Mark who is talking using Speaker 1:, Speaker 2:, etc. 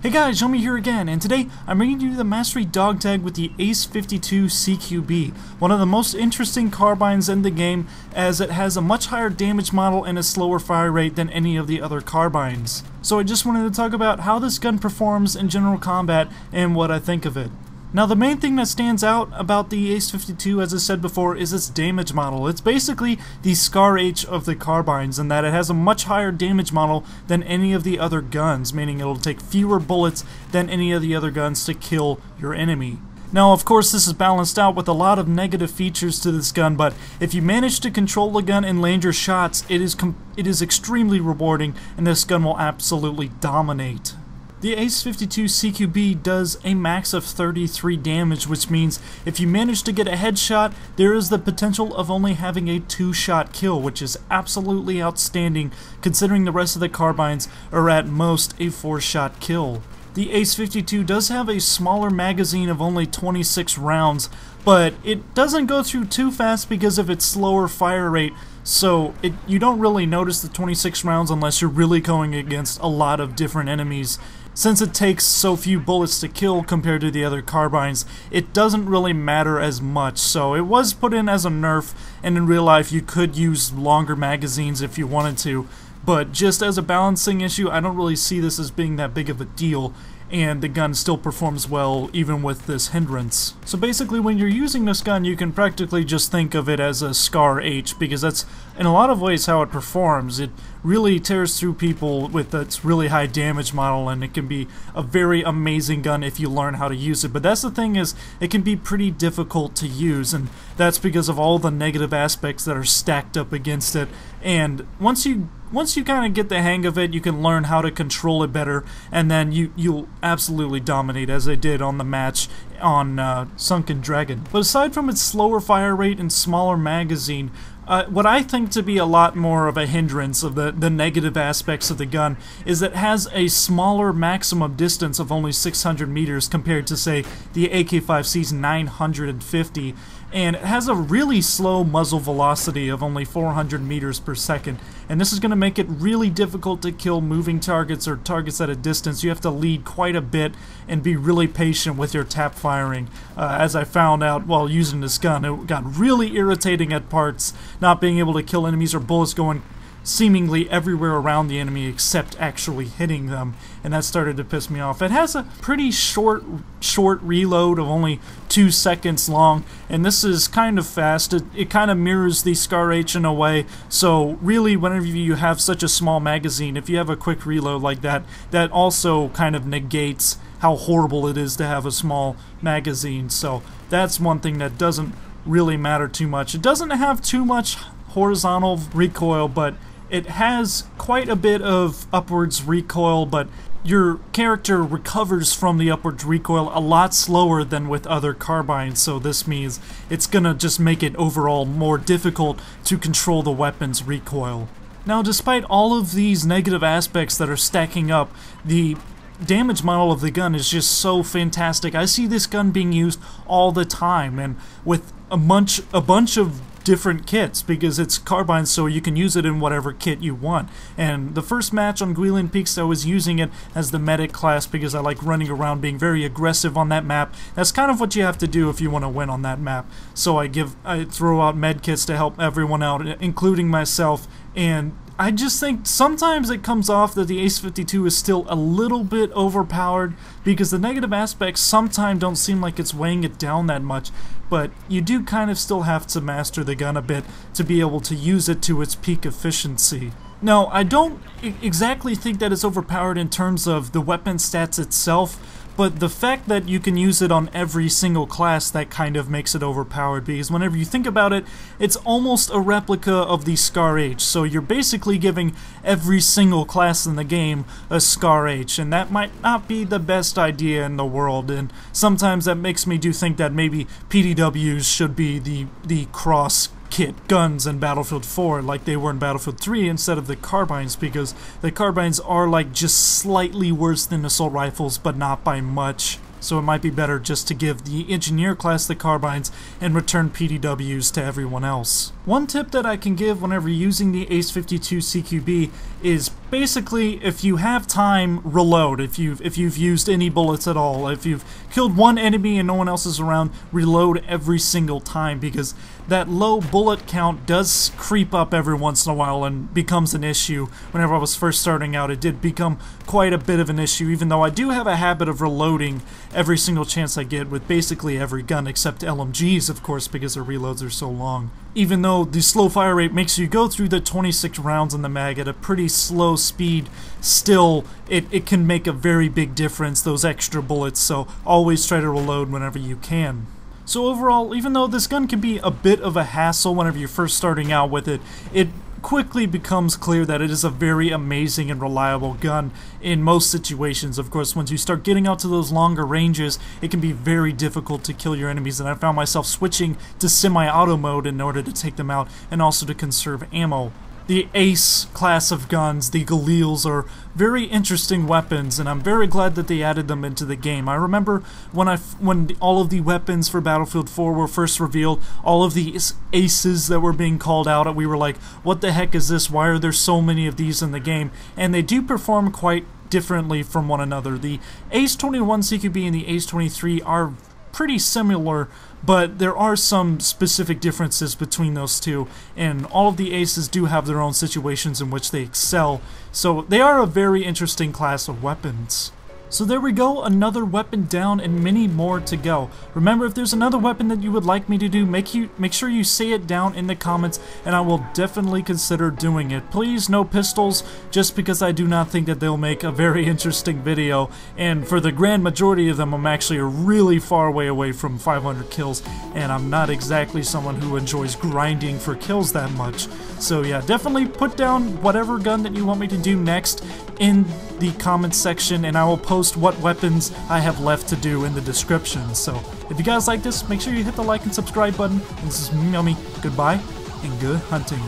Speaker 1: Hey guys, Yomi here again, and today I'm bringing you the Mastery Dog Tag with the Ace 52 CQB, one of the most interesting carbines in the game as it has a much higher damage model and a slower fire rate than any of the other carbines. So I just wanted to talk about how this gun performs in general combat and what I think of it. Now the main thing that stands out about the Ace 52, as I said before, is its damage model. It's basically the Scar H of the carbines in that it has a much higher damage model than any of the other guns, meaning it'll take fewer bullets than any of the other guns to kill your enemy. Now of course this is balanced out with a lot of negative features to this gun, but if you manage to control the gun and land your shots, it is extremely rewarding, and this gun will absolutely dominate. The Ace 52 CQB does a max of 33 damage, which means if you manage to get a headshot, there is the potential of only having a 2-shot kill, which is absolutely outstanding considering the rest of the carbines are at most a 4-shot kill. The Ace 52 does have a smaller magazine of only 26 rounds, but it doesn't go through too fast because of its slower fire rate, so you don't really notice the 26 rounds unless you're really going against a lot of different enemies. Since it takes so few bullets to kill compared to the other carbines, it doesn't really matter as much, so it was put in as a nerf, and in real life you could use longer magazines if you wanted to, but just as a balancing issue, I don't really see this as being that big of a deal, and the gun still performs well even with this hindrance. So basically when you're using this gun, you can practically just think of it as a Scar H, because that's in a lot of ways how it performs. It really tears through people with its really high damage model, and it can be a very amazing gun if you learn how to use it. But that's the thing, is it can be pretty difficult to use, and that's because of all the negative aspects that are stacked up against it. And once you kind of get the hang of it, you can learn how to control it better, and then you'll absolutely dominate, as I did on the match on Sunken Dragon. But aside from its slower fire rate and smaller magazine, what I think to be a lot more of a hindrance of the negative aspects of the gun is that it has a smaller maximum distance of only 600 meters compared to, say, the AK-5C's 950, and it has a really slow muzzle velocity of only 400 meters per second, and this is going to make it really difficult to kill moving targets or targets at a distance. You have to lead quite a bit and be really patient with your tap firing. As I found out while using this gun, it got really irritating at parts, not being able to kill enemies or bullets going seemingly everywhere around the enemy except actually hitting them, and that started to piss me off. It has a pretty short reload of only 2 seconds long, and this is kind of fast. It kind of mirrors the Scar H in a way, so really whenever you have such a small magazine, if you have a quick reload like that, that also kind of negates how horrible it is to have a small magazine. So that's one thing that doesn't really matter too much. It doesn't have too much horizontal recoil, but it has quite a bit of upwards recoil, but your character recovers from the upwards recoil a lot slower than with other carbines, so this means it's gonna just make it overall more difficult to control the weapon's recoil. Now, despite all of these negative aspects that are stacking up, the damage model of the gun is just so fantastic. I see this gun being used all the time, and with a bunch of different kits, because it's carbine, so you can use it in whatever kit you want. And the first match on Guilin Peaks, I was using it as the medic class because I like running around being very aggressive on that map. That's kind of what you have to do if you want to win on that map. So I throw out med kits to help everyone out, including myself, and I just think sometimes it comes off that the Ace 52 is still a little bit overpowered because the negative aspects sometimes don't seem like it's weighing it down that much, but you do kind of still have to master the gun a bit to be able to use it to its peak efficiency. Now, I don't exactly think that it's overpowered in terms of the weapon stats itself, but the fact that you can use it on every single class, that kind of makes it overpowered, because whenever you think about it, it's almost a replica of the Scar H, so you're basically giving every single class in the game a Scar H, and that might not be the best idea in the world, and sometimes that makes me think that maybe PDWs should be the cross kit guns in Battlefield 4 like they were in Battlefield 3 instead of the carbines, because the carbines are like just slightly worse than assault rifles, but not by much. so it might be better just to give the engineer class the carbines and return PDWs to everyone else. One tip that I can give whenever using the ACE 52 CQB is basically, if you have time, reload. If you've used any bullets at all, if you've killed one enemy and no one else is around, reload every single time, because that low bullet count does creep up every once in a while and becomes an issue. Whenever I was first starting out, it did become quite a bit of an issue, even though I do have a habit of reloading every single chance I get with basically every gun except LMGs, of course, because their reloads are so long. Even though the slow fire rate makes you go through the 26 rounds in the mag at a pretty slow speed, still it can make a very big difference, those extra bullets, so always try to reload whenever you can. So overall, even though this gun can be a bit of a hassle whenever you're first starting out with it, it quickly becomes clear that it is a very amazing and reliable gun in most situations. Of course, once you start getting out to those longer ranges, it can be very difficult to kill your enemies, and I found myself switching to semi-auto mode in order to take them out and also to conserve ammo. The ACE class of guns, the Galeals, are very interesting weapons, and I'm very glad that they added them into the game. I remember when all of the weapons for Battlefield 4 were first revealed, all of these aces that were being called out, we were like, what the heck is this? Why are there so many of these in the game? And they do perform quite differently from one another. The ACE 21 CQB and the ACE 23 are pretty similar, but there are some specific differences between those two, and all of the aces do have their own situations in which they excel, so they are a very interesting class of weapons. So there we go, another weapon down and many more to go. Remember, if there's another weapon that you would like me to do, make sure you say it down in the comments, and I will definitely consider doing it. Please, no pistols, just because I do not think that they'll make a very interesting video, and for the grand majority of them, I'm actually a really far way away from 500 kills, and I'm not exactly someone who enjoys grinding for kills that much. So yeah, definitely put down whatever gun that you want me to do next in the comments section, and I will post what weapons I have left to do in the description. So if you guys like this, make sure you hit the like and subscribe button. This is me, Yummy. Goodbye and good hunting.